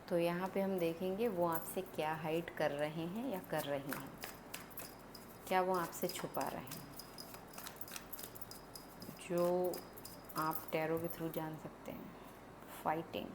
तो यहाँ पे हम देखेंगे वो आपसे क्या हाइड कर रहे हैं या कर रही हैं, क्या वो आपसे छुपा रहे हैं, जो आप टैरो के थ्रू जान सकते हैं। फाइटिंग,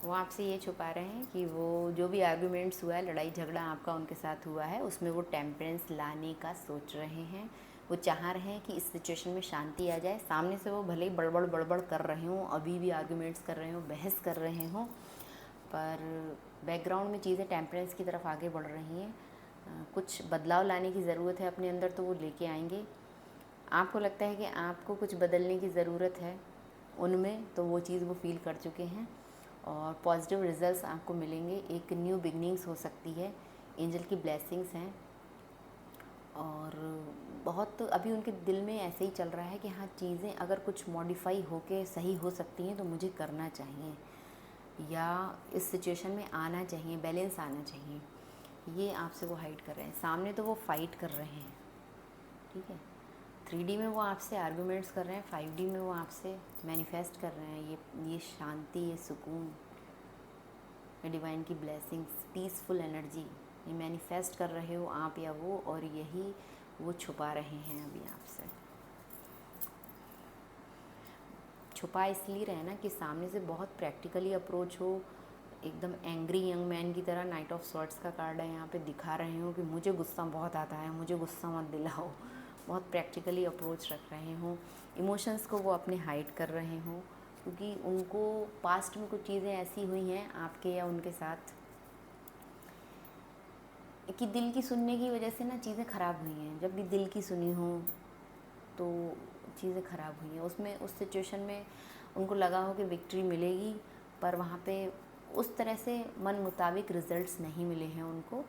वो आपसे ये छुपा रहे हैं कि वो जो भी आर्गुमेंट्स हुआ है, लड़ाई झगड़ा आपका उनके साथ हुआ है, उसमें वो टेम्परेंस लाने का सोच रहे हैं। वो चाह रहे हैं कि इस सिचुएशन में शांति आ जाए। सामने से वो भले ही बड़बड़ बड़बड़ कर रहे हों, अभी भी आर्गुमेंट्स कर रहे हों, बहस कर रहे हों, पर बैकग्राउंड में चीज़ें टेम्परेंस की तरफ आगे बढ़ रही हैं। कुछ बदलाव लाने की ज़रूरत है अपने अंदर, तो वो लेके आएंगे। आपको लगता है कि आपको कुछ बदलने की ज़रूरत है उनमें, तो वो चीज़ वो फील कर चुके हैं और पॉजिटिव रिजल्ट्स आपको मिलेंगे। एक न्यू बिगनिंग्स हो सकती है, एंजल की ब्लेसिंग्स हैं। और बहुत अभी उनके दिल में ऐसे ही चल रहा है कि हाँ, चीज़ें अगर कुछ मॉडिफाई होके सही हो सकती हैं तो मुझे करना चाहिए, या इस सिचुएशन में आना चाहिए, बैलेंस आना चाहिए। ये आपसे वो हाइड कर रहे हैं। सामने तो वो फाइट कर रहे हैं, ठीक है। 3D में वो आपसे आर्गुमेंट्स कर रहे हैं, 5D में वो आपसे मैनिफेस्ट कर रहे हैं ये शांति, ये सुकून, ये डिवाइन की ब्लेसिंग्स, पीसफुल एनर्जी, ये मैनिफेस्ट कर रहे हो आप या वो, और यही वो छुपा रहे हैं अभी आपसे। छुपा इसलिए रहे ना कि सामने से बहुत प्रैक्टिकली अप्रोच हो, एकदम एंग्री यंग मैन की तरह। नाइट ऑफ स्वॉर्ड्स का कार्ड है यहाँ पे, दिखा रहे हो कि मुझे गुस्सा बहुत आता है, मुझे गुस्सा मत दिलाओ। बहुत प्रैक्टिकली अप्रोच रख रहे हों, इमोशंस को वो अपने हाइड कर रहे हों, क्योंकि उनको पास्ट में कुछ चीज़ें ऐसी हुई हैं आपके या उनके साथ कि दिल की सुनने की वजह से ना चीज़ें ख़राब हुई हैं। जब भी दिल की सुनी हो तो चीज़ें ख़राब हुई हैं उसमें, उस सिचुएशन में उनको लगा हो कि विक्ट्री मिलेगी, पर वहाँ पे उस तरह से मन मुताबिक रिज़ल्ट्स नहीं मिले हैं उनको।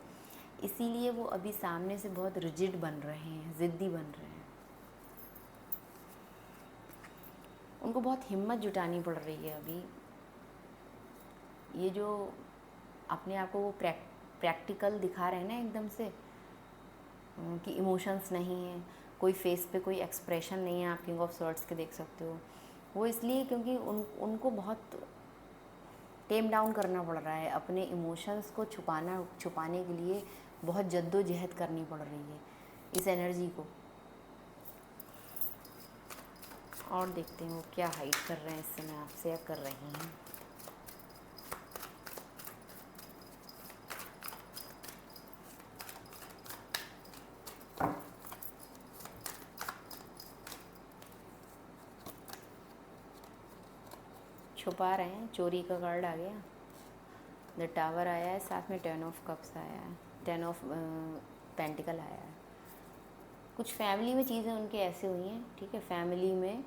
इसीलिए वो अभी सामने से बहुत रिजिड बन रहे हैं, ज़िद्दी बन रहे हैं। उनको बहुत हिम्मत जुटानी पड़ रही है अभी। ये जो अपने आप को वो प्रैक्टिकल दिखा रहे हैं ना एकदम से, कि इमोशंस नहीं है, कोई फेस पे कोई एक्सप्रेशन नहीं है। आप किंग ऑफ स्वॉर्ड्स के देख सकते हो, वो इसलिए क्योंकि उनको बहुत टेम डाउन करना पड़ रहा है। अपने इमोशंस को छुपाने के लिए बहुत जद्दोजहद करनी पड़ रही है इस एनर्जी को। और देखते हैं वो क्या हाइड कर रहे हैं इस समय आपसे या कर रही हैं। छुपा रहे हैं, चोरी का कार्ड आ गया, द टावर आया है, साथ में 10 ऑफ कप्स आया है, 10 ऑफ पेंटिकल आया है। कुछ फैमिली में चीज़ें उनके ऐसे हुई हैं, ठीक है। फैमिली में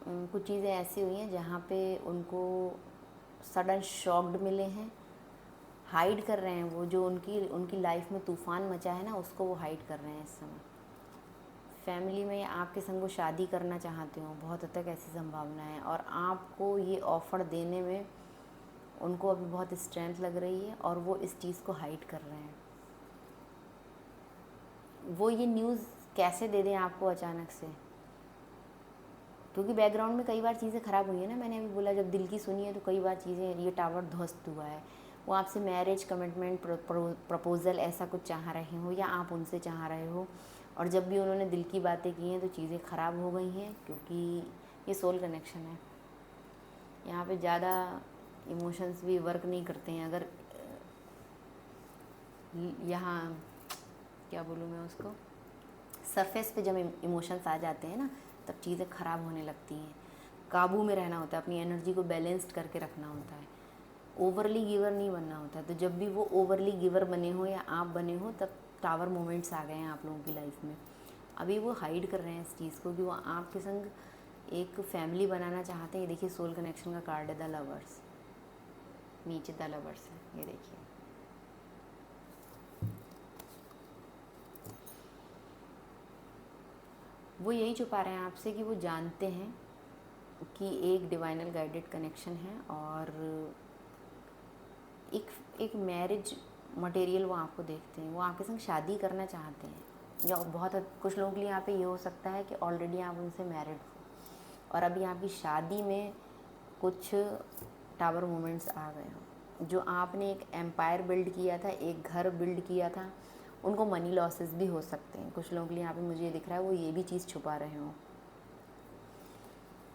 कुछ चीज़ें ऐसी हुई हैं जहाँ पे उनको सडन शॉक्ड मिले हैं, हाइड कर रहे हैं वो। जो उनकी लाइफ में तूफ़ान मचा है ना, उसको वो हाइड कर रहे हैं इस समय। फैमिली में आपके संग वो शादी करना चाहते हो, बहुत हद तक ऐसी संभावना है, और आपको ये ऑफ़र देने में उनको अभी बहुत स्ट्रेंथ लग रही है और वो इस चीज़ को हाइड कर रहे हैं। वो ये न्यूज़ कैसे दे दें आपको अचानक से, क्योंकि बैकग्राउंड में कई बार चीज़ें ख़राब हुई है ना। मैंने अभी बोला जब दिल की सुनी है तो कई बार चीज़ें, ये टावर ध्वस्त हुआ है। वो आपसे मैरिज, कमिटमेंट, प्रपोज़ल ऐसा कुछ चाह रहे हो, या आप उनसे चाह रहे हो, और जब भी उन्होंने दिल की बातें की हैं तो चीज़ें ख़राब हो गई हैं, क्योंकि ये सोल कनेक्शन है। यहाँ पे ज़्यादा इमोशंस भी वर्क नहीं करते हैं। अगर यहाँ क्या बोलूँ मैं उसको, सरफेस पे जब इमोशंस आ जाते हैं ना, तब चीज़ें ख़राब होने लगती हैं। काबू में रहना होता है, अपनी एनर्जी को बैलेंस्ड करके रखना होता है, ओवरली गिवर नहीं बनना होता। तो जब भी वो ओवरली गिवर बने हो या आप बने हो, तब टावर मोमेंट्स आ गए हैं आप लोगों की लाइफ में। अभी वो हाइड कर रहे हैं इस चीज़ को कि वो आपके संग एक फैमिली बनाना चाहते हैं। ये देखिए सोल कनेक्शन का कार्ड है, द लवर्स, नीचे द लवर्स है, ये देखिए। वो यही छुपा रहे हैं आपसे कि वो जानते हैं कि एक डिवाइनल गाइडेड कनेक्शन है, और एक मैरिज मटेरियल वो आपको देखते हैं। वो आपके संग शादी करना चाहते हैं, या बहुत कुछ लोगों के लिए यहाँ पे ये हो सकता है कि ऑलरेडी आप उनसे मैरिड हो और अभी आपकी शादी में कुछ टावर मोमेंट्स आ गए हों। जो आपने एक एम्पायर बिल्ड किया था, एक घर बिल्ड किया था, उनको मनी लॉसेस भी हो सकते हैं। कुछ लोगों के लिए यहाँ पे मुझे ये दिख रहा है वो ये भी चीज़ छुपा रहे हों।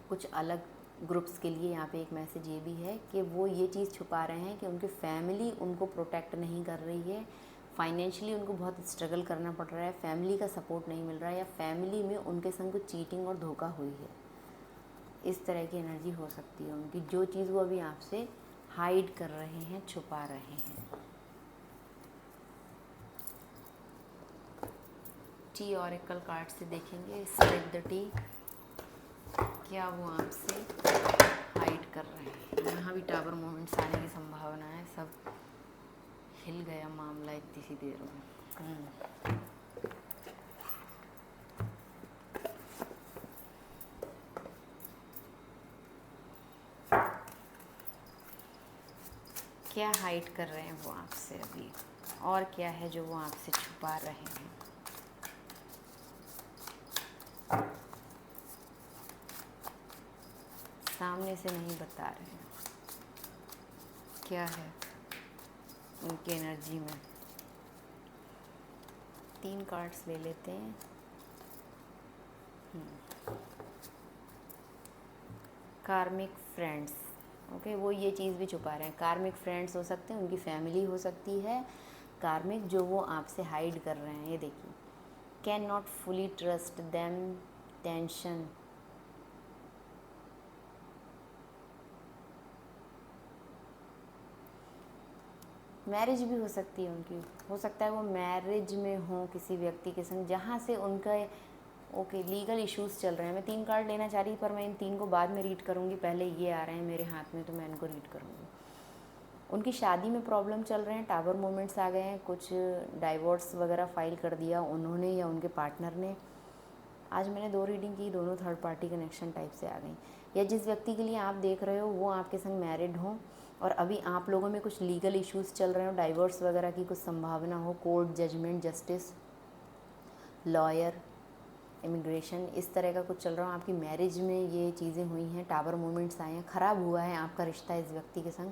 कुछ अलग ग्रुप्स के लिए यहाँ पे एक मैसेज ये भी है कि वो ये चीज़ छुपा रहे हैं कि उनकी फैमिली उनको प्रोटेक्ट नहीं कर रही है, फाइनेंशियली उनको बहुत स्ट्रगल करना पड़ रहा है, फैमिली का सपोर्ट नहीं मिल रहा है, या फैमिली में उनके संग कुछ चीटिंग और धोखा हुई है। इस तरह की एनर्जी हो सकती है उनकी, जो चीज़ वो अभी आपसे हाइड कर रहे हैं, छुपा रहे हैं। टी ऑरेकल कार्ड से देखेंगे, स्प्रेड द टी, क्या वो आपसे हाइड कर रहे हैं। यहाँ भी टावर मोमेंट्स आने की संभावना है। सब हिल गया मामला इतनी सी देर में। क्या हाइड कर रहे हैं वो आपसे अभी, और क्या है जो वो आपसे छुपा रहे हैं। सामने से नहीं बता रहे हैं क्या है उनकी एनर्जी में। 3 कार्ड्स ले लेते हैं। कार्मिक फ्रेंड्स, ओके, वो ये चीज़ भी छुपा रहे हैं। कार्मिक फ्रेंड्स हो सकते हैं, उनकी फैमिली हो सकती है कार्मिक, जो वो आपसे हाइड कर रहे हैं। ये देखिए, can not fully trust them, tension, marriage भी हो सकती है उनकी। हो सकता है वो मैरिज में हो किसी व्यक्ति के संग, जहाँ से उनका ओके लीगल इश्यूज़ चल रहे हैं। मैं 3 कार्ड लेना चाह रही, पर मैं इन 3 को बाद में रीड करूँगी। पहले ये आ रहे हैं मेरे हाथ में, तो मैं इनको रीड करूँगी। उनकी शादी में प्रॉब्लम चल रहे हैं, टावर मोमेंट्स आ गए हैं, कुछ डाइवोर्स वगैरह फाइल कर दिया उन्होंने या उनके पार्टनर ने। आज मैंने 2 रीडिंग की, दोनों थर्ड पार्टी कनेक्शन टाइप से आ गई। या जिस व्यक्ति के लिए आप देख रहे हो वो आपके संग मैरिड हो और अभी आप लोगों में कुछ लीगल इश्यूज़ चल रहे हो, डाइवोर्स वगैरह की कुछ संभावना हो, court judgment, justice, lawyer, immigration, इस तरह का कुछ चल रहा हो। आपकी मैरिज में ये चीज़ें हुई हैं, टावर मोमेंट्स आए हैं, ख़राब हुआ है आपका रिश्ता इस व्यक्ति के संग,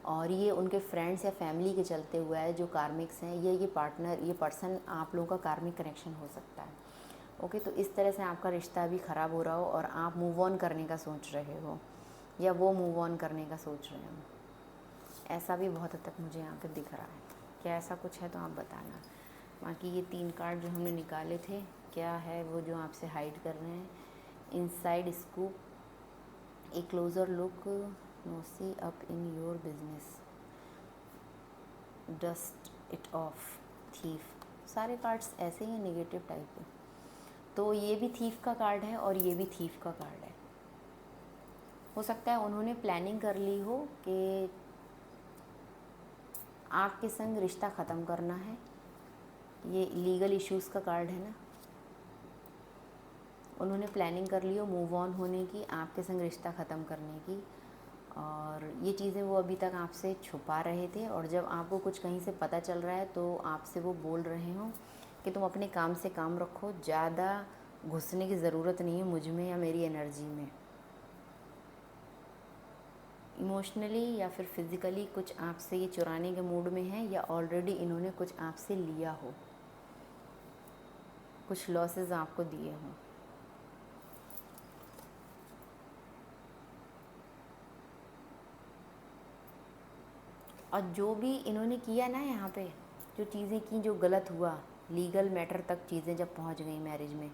और ये उनके फ्रेंड्स या फैमिली के चलते हुआ है जो कार्मिक्स हैं। ये पार्टनर, ये पर्सन आप लोगों का कार्मिक कनेक्शन हो सकता है। ओके, तो इस तरह से आपका रिश्ता भी ख़राब हो रहा हो और आप मूव ऑन करने का सोच रहे हो, या वो मूव ऑन करने का सोच रहे हो। ऐसा भी बहुत हद तक मुझे यहाँ पे दिख रहा है। क्या ऐसा कुछ है तो आप बताना। बाकी ये 3 कार्ड जो हमने निकाले थे, क्या है वो जो आपसे हाइड कर रहे हैं। Inside scoop, a closer look, nosy up in your business, dust it off, thief. सारे कार्ड्स ऐसे ही हैं, नेगेटिव टाइप के। तो ये भी थीफ का कार्ड है और ये भी थीफ का कार्ड है। हो सकता है उन्होंने प्लानिंग कर ली हो कि आपके संग रिश्ता ख़त्म करना है। ये लीगल इश्यूज़ का कार्ड है ना, उन्होंने प्लानिंग कर ली हो मूव ऑन होने की, आपके संग रिश्ता ख़त्म करने की, और ये चीज़ें वो अभी तक आपसे छुपा रहे थे। और जब आपको कुछ कहीं से पता चल रहा है तो आपसे वो बोल रहे हो कि तुम अपने काम से काम रखो, ज़्यादा घुसने की ज़रूरत नहीं है मुझ में या मेरी एनर्जी में। इमोशनली या फिर फिज़िकली कुछ आपसे ये चुराने के मूड में है, या ऑलरेडी इन्होंने कुछ आपसे लिया हो, कुछ लॉसेस आपको दिए हों। और जो भी इन्होंने किया ना यहाँ पे, जो चीज़ें की, जो गलत हुआ, लीगल मैटर तक चीज़ें जब पहुँच गई मैरिज में,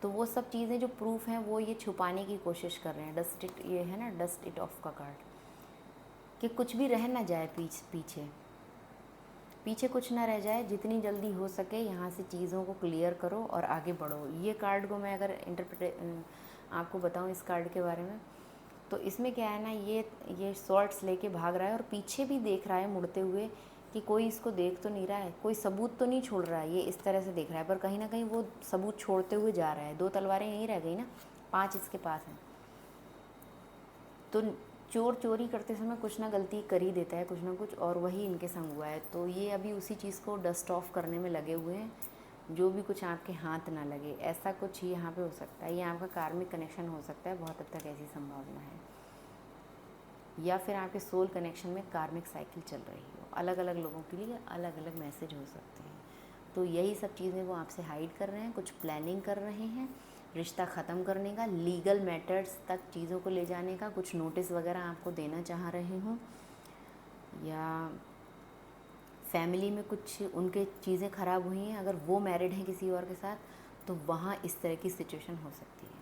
तो वो सब चीज़ें जो प्रूफ हैं वो ये छुपाने की कोशिश कर रहे हैं। डस्ट इट, ये है ना डस्ट इट ऑफ का कार्ड, कि कुछ भी रह ना जाए पीछे पीछे कुछ ना रह जाए। जितनी जल्दी हो सके यहाँ से चीज़ों को क्लियर करो और आगे बढ़ो। ये कार्ड को मैं अगर आपको बताऊँ इस कार्ड के बारे में, तो इसमें क्या है ना, ये शॉर्ट्स लेके भाग रहा है और पीछे भी देख रहा है मुड़ते हुए कि कोई इसको देख तो नहीं रहा है, कोई सबूत तो नहीं छोड़ रहा है। ये इस तरह से देख रहा है, पर कहीं ना कहीं वो सबूत छोड़ते हुए जा रहा है। 2 तलवारें यहीं रह गई ना, 5 इसके पास हैं। तो चोर चोरी करते समय कुछ ना गलती कर ही देता है, कुछ ना कुछ, और वही इनके संग हुआ है। तो ये अभी उसी चीज़ को डस्ट ऑफ करने में लगे हुए हैं, जो भी कुछ आपके हाथ ना लगे, ऐसा कुछ यहाँ पे हो सकता है। ये आपका कार्मिक कनेक्शन हो सकता है, बहुत हद तक ऐसी संभावना है। या फिर आपके सोल कनेक्शन में कार्मिक साइकिल चल रही हो। अलग अलग लोगों के लिए अलग अलग मैसेज हो सकते हैं। तो यही सब चीज़ें वो आपसे हाइड कर रहे हैं, कुछ प्लानिंग कर रहे हैं, रिश्ता ख़त्म करने का, लीगल मैटर्स तक चीज़ों को ले जाने का, कुछ नोटिस वगैरह आपको देना चाह रहे हों, या फैमिली में कुछ उनके चीज़ें ख़राब हुई हैं, अगर वो मैरिड हैं किसी और के साथ, तो वहाँ इस तरह की सिचुएशन हो सकती है।